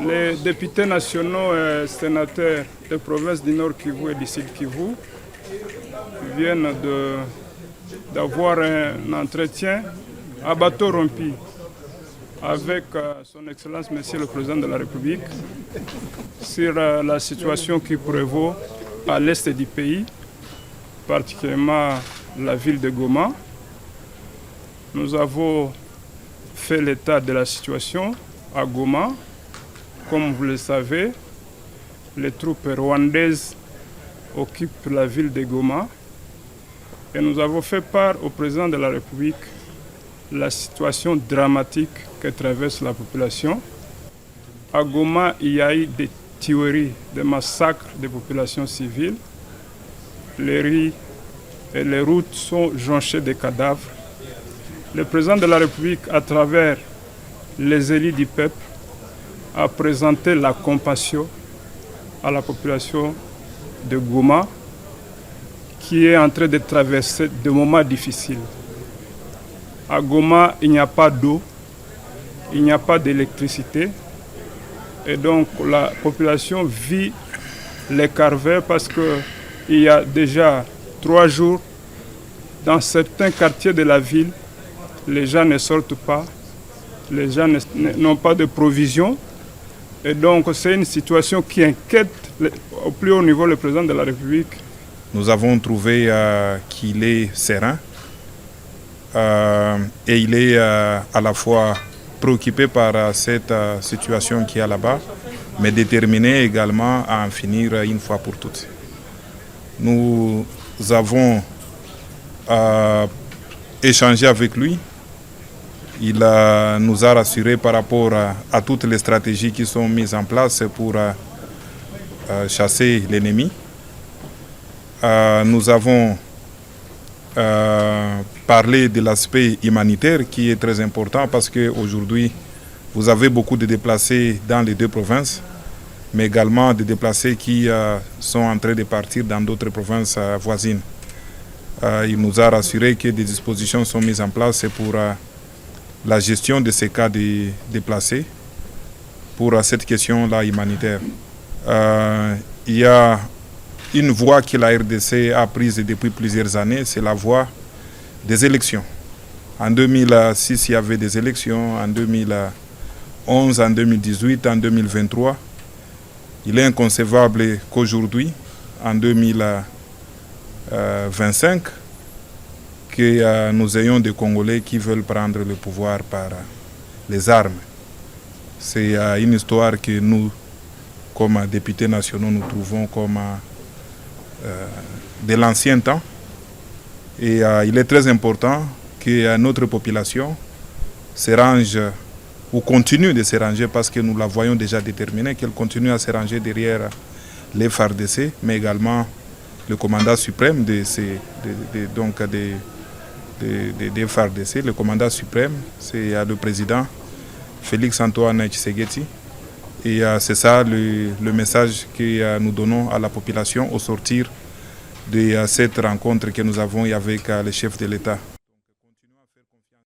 Les députés nationaux et sénateurs des provinces du Nord Kivu et du Sud Kivu viennent d'avoir un entretien à bateau rompu avec son Excellence Monsieur le Président de la République sur la situation qui prévaut à l'est du pays, particulièrement la ville de Goma. Nous avons fait l'état de la situation à Goma. Comme vous le savez, les troupes rwandaises occupent la ville de Goma et nous avons fait part au président de la République la situation dramatique que traverse la population. À Goma, il y a eu des tueries, des massacres des populations civiles. Les rues et les routes sont jonchées de cadavres. Le président de la République, à travers les élus du peuple, a présenté la compassion à la population de Goma qui est en train de traverser des moments difficiles. À Goma, il n'y a pas d'eau, il n'y a pas d'électricité et donc la population vit les calvaires parce qu'il y a déjà 3 jours, dans certains quartiers de la ville, les gens ne sortent pas, les gens n'ont pas de provisions. Et donc c'est une situation qui inquiète au plus haut niveau le président de la République. Nous avons trouvé qu'il est serein et il est à la fois préoccupé par cette situation qui est là-bas, mais déterminé également à en finir une fois pour toutes. Nous avons échangé avec lui. Il nous a rassurés par rapport à toutes les stratégies qui sont mises en place pour chasser l'ennemi. Nous avons parlé de l'aspect humanitaire qui est très important parce qu'aujourd'hui, vous avez beaucoup de déplacés dans les 2 provinces, mais également des déplacés qui sont en train de partir dans d'autres provinces voisines. Il nous a rassuré que des dispositions sont mises en place pour la gestion de ces cas de déplacés pour cette question-là humanitaire. Il y a une voie que la RDC a prise depuis plusieurs années, c'est la voie des élections. En 2006, il y avait des élections, en 2011, en 2018, en 2023. Il est inconcevable qu'aujourd'hui, en 2025, que nous ayons des Congolais qui veulent prendre le pouvoir par les armes. C'est une histoire que nous, comme députés nationaux, nous trouvons comme de l'ancien temps. Et il est très important que notre population se range ou continue de se ranger parce que nous la voyons déjà déterminée, qu'elle continue à se ranger derrière les FARDC, mais également le commandant suprême des FARDC, le commandant suprême, c'est le président Félix Antoine Tshisekedi. Et c'est ça le message que nous donnons à la population au sortir de cette rencontre que nous avons avec le chef de l'État.